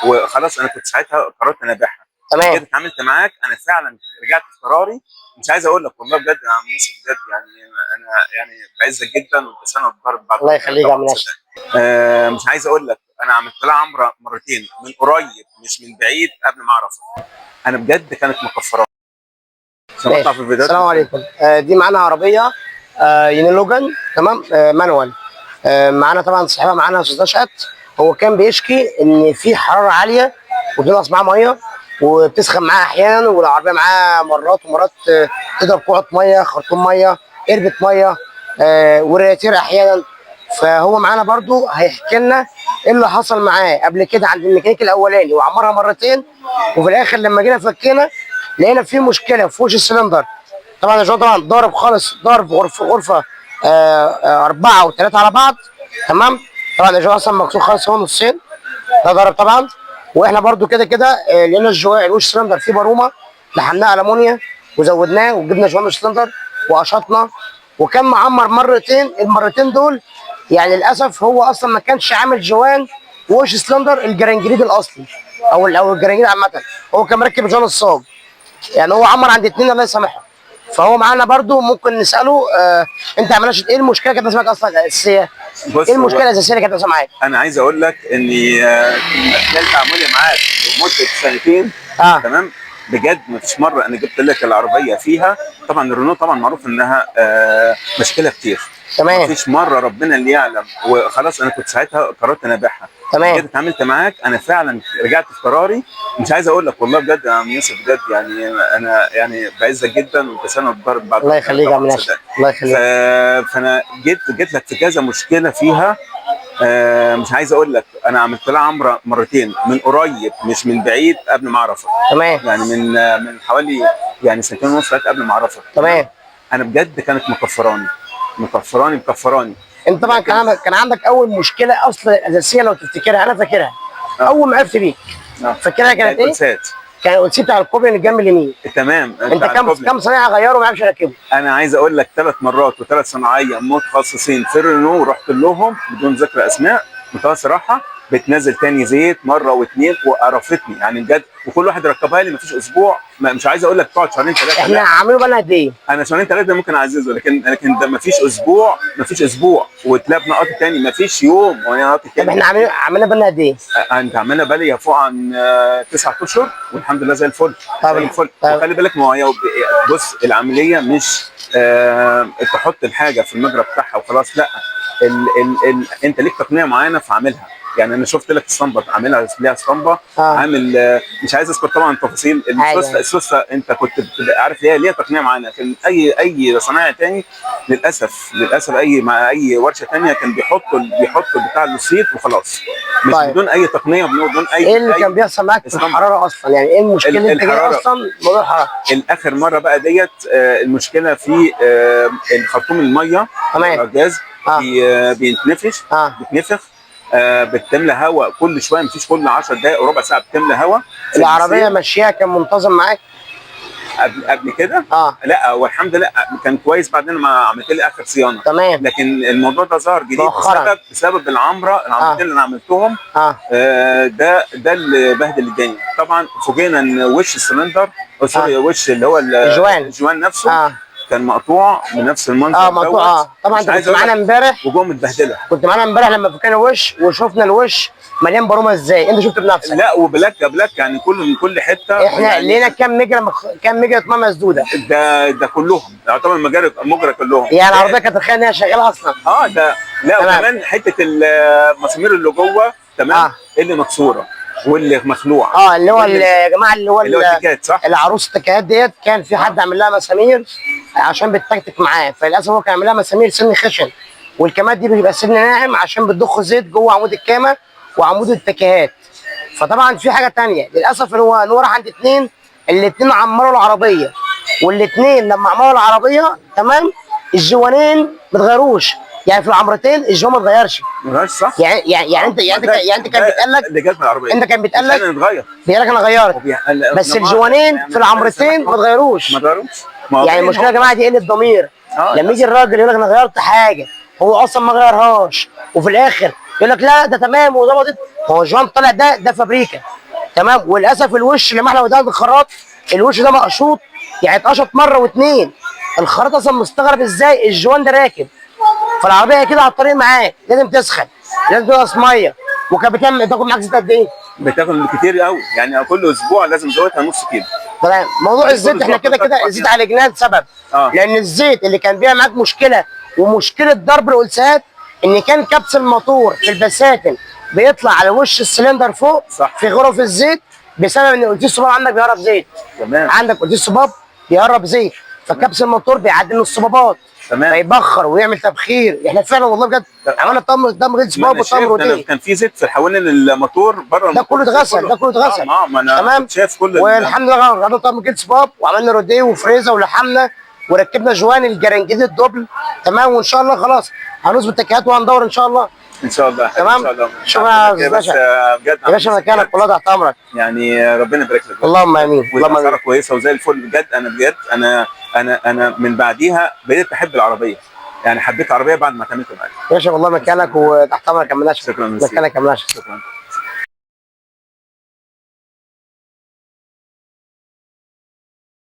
وخلاص انا كنت ساعتها قررت ان ابيعها. تمام. جيت اتعاملت معاك، انا فعلا رجعت في قراري. مش عايز اقول لك والله بجد يا عم يوسف، بجد يعني انا يعني بعزك جدا، بس انا اتضرب بعد الله يخليك يا عم طبعا ناصر. صدقني. مش عايز اقول لك انا عملت لها عمره مرتين، من قريب مش من بعيد قبل ما اعرفها. انا بجد كانت مكفرات عشان بطلع في ماشي. الفيديوهات السلام كتير. عليكم. دي معانا عربيه يوني لوجان، تمام، مانوال. معانا طبعا صاحبها، معانا استاذ نشأت. هو كان بيشكي ان في حراره عاليه وبينقص معاه ميه وبتسخن معاه احيانا، والعربيه معاه مرات ومرات تضرب كوعه ميه، خرطوم ميه، قربة ميه، ورياتير احيانا. فهو معانا برضو هيحكي لنا ايه اللي حصل معاه قبل كده عند الميكانيك الاولاني وعمرها مرتين، وفي الاخر لما جينا فكينا لقينا في مشكله في وش السلندر. طبعا الجو طبعا ضارب خالص، ضارب غرفه 4 و3 على بعض، تمام. طبعا الجو اصلا مكسور خالص، هو نصين، ده ضرب طبعا. واحنا برضو كده كده لقينا الوش سلندر فيه بارومه، لحمناه المونيا وزودناه وجبنا جوان سلندر وقشطنا، وكان معمر مرتين. المرتين دول يعني للاسف هو اصلا ما كانش عامل جوان ووش سلندر الجرانجريد الاصلي، او الجرانجريد عامه. هو كان مركب جوان الصاج، يعني هو عمر عند اتنين الله يسامحهم. فهو معانا برضو ممكن نساله انت عملت ايه المشكله كانت معاك اصلا الاساسيه؟ ايه بص، المشكله الاساسيه اللي كانت معاك؟ انا عايز اقول لك اني خلال تعاملي معاك لمده سنتين، تمام، بجد ما فيش مره انا جبت لك العربيه فيها. طبعا الرينو طبعا معروف انها مشكله كتير. تمام. ما فيش مره ربنا اللي يعلم، وخلاص انا كنت ساعتها قررت ان ابيعها. تمام. جيت اتعاملت معاك، انا فعلا رجعت في قراري. مش عايز اقول لك والله بجد يا عم يوسف، بجد يعني انا يعني بعزك جدا، بس انا اتضرب بعد الله يخليك يا عم طبعا ناشر. صدقني. الله يخليك. فانا جيت لك في كذا مشكله فيها. مش عايز اقول لك انا عملت لها عمره مرتين، من قريب مش من بعيد قبل ما اعرفها. تمام. يعني من حوالي يعني سنتين ونص قبل ما اعرفها. تمام. انا بجد كانت مكفراني. انت طبعا كان عندك اول مشكله اصلا الاساسيه لو تفتكرها، انا فاكرها. اول ما عرفت بيك فاكرها كانت ايه؟ كان القدسي بتاع الكوبري اللي جنب اليمين. تمام. انت كم صنايعي غيره وما عرفش يركبه؟ انا عايز اقول لك 3 مرات و3 صناعيه متخصصين في الرينو رحت لهم بدون ذكر اسماء بمنتهى الصراحه. بتنزل تاني زيت مره واثنين وقرفتني يعني بجد، وكل واحد ركبها لي مفيش اسبوع. مش عايز اقول لك تقعد شهرين 3. احنا عاملينه بقى لنا قد ايه؟ انا شهرين 3 ممكن اعززه، لكن ده مفيش اسبوع وتلاقي نقط تاني، مفيش يوم وانا نقط تاني. طب احنا عاملينه بقى لنا قد ايه؟ انت عاملها بالي فوق عن 9 اشهر والحمد لله زي الفل. زي الفل. وخلي بالك، ما هي بص العمليه مش تحط الحاجه في المجرى بتاعها وخلاص، لا. انت ليك تقنيه معينه فعاملها. يعني انا شفت لك اسطمبه عاملها ليها اسطمبه. عامل مش عايز اذكر طبعا التفاصيل. السوسه انت كنت بتبقى عارف ليها تقنيه معينه، لكن اي صنايعي تاني للاسف اي ورشه تانيه كان بيحطوا بتاع الوسيط وخلاص، مش بدون اي تقنيه بدون اي. ايه اللي كان بيحصل معاك في الحراره اصلا؟ يعني ايه المشكله اللي انت جاي اصلا موضوع الحراره؟ الاخر مره بقى ديت المشكله في الخرطوم الميه. تمام. الجاز بيتنفش. بيتنفخ. بتملى هواء كل شويه، مفيش كل 10 دقائق وربع ساعه بتملى هواء. العربيه ماشيه كان منتظم معاك قبل كده؟ لا، والحمد لله كان كويس بعدين ما عملت لي اخر صيانه. تمام. لكن الموضوع ده ظهر جديد بسبب العمرتين اللي انا عملتهم. ده اللي بهدل الدنيا. طبعا فوجئنا ان وش السلندر سوري وش اللي هو الجوان نفسه كان مقطوع بنفس المنظر. مقطوع. طبعا انت كنت معانا امبارح وجوه متبهدله. كنت معانا امبارح لما فكينا الوش وشفنا الوش مليان بارومه ازاي، انت شفت بنفسك. لا، وبلاك يعني كل حته. احنا يعني لقينا كام مجرى ميه مسدوده. ده كلهم يعتبر مجرى كلهم. يعني العربيه كانت تخيل ان هي شغاله اصلا. ده لا، وكمان حته المسامير اللي جوه تمام. اللي مكسوره واللي مخلوعه. اللي هو يا جماعه اللي هو التكات، صح؟ العروس التكات ديت كان في حد عامل لها مسامير عشان بتتكتك معاه، فللاسف هو كان عامل لها مسامير سن خشن، والكامات دي بيبقى سن ناعم عشان بتضخ زيت جوه عمود الكامه وعمود التكيهات. فطبعا في حاجه ثانيه للاسف ان هو راح عند الاثنين عمروا العربيه، والاثنين لما عمروا العربيه تمام الجوانين ما اتغيروش. يعني في العمرتين الجوان ما اتغيرش. صح؟ يعني انت كان بيتقال لك اللي جت من العربيه. انت كان بيتقال لك اتغير. بيقول لك انا غيرت، بس الجوانين في العمرتين ما اتغيروش. يعني المشكله يا جماعه دي قله ضمير. لما يجي الراجل يقول لك انا غيرت حاجه هو اصلا ما غيرهاش، وفي الاخر يقول لك لا ده تمام وظبطت. هو جوان طالع ده فابريكا تمام. وللاسف الوش لما احنا ودانا بالخراط الوش ده مقشوط، يعني اتقشط مره واثنين. الخراط اصلا مستغرب ازاي الجوان ده راكب. فالعربيه كده على الطريق معاك لازم تسخن، لازم تنقص ميه. وكانت بتاخد معاك زيت قد ايه؟ بتاكل كتير قوي، يعني كل اسبوع لازم تزودها نص كيلو. تمام. موضوع الزيت احنا كده كده الزيت عالجناه لسبب. لان الزيت اللي كان بيعمل معاك مشكله ومشكله ضرب الالسات ان كان كبس الموتور في البساتين بيطلع على وش السلندر فوق صح. في غرف الزيت بسبب ان قلتيس الصباب عندك بيهرب زيت. تمام. عندك قلتيس الصباب بيهرب زيت، فكبس الموتور بيعدي من الصبابات. تمام. فيبخر ويعمل تبخير. احنا فعلا والله بجد عملنا دم غير صباب وتمر ودي. كان في زيت في حوالين الموتور بره، ده كله اتغسل، ده كله اتغسل. ما انا تمام. شايف كل والحمد لله عملنا طقم جلد صباب وعملنا روديه وفريزه ولحمنا وركبنا جوان الجرنجيد الدبل. تمام. وان شاء الله خلاص هنظبط التكيات وهندور ان شاء الله. ان شاء الله. تمام. ان شاء الله. شكرا يا باشا. بجد يا باشا مكانك والله تحت امرك. يعني ربنا يبارك لك. اللهم امين. اللهم امين. كويسه وزي الفل بجد. انا من بعديها بديت احب العربيه، يعني حبيت العربيه بعد ما كملت معاك. يا باشا والله مكانك وتحت امرك. كملناش شكرا. مكانك. كملناش. شكرا.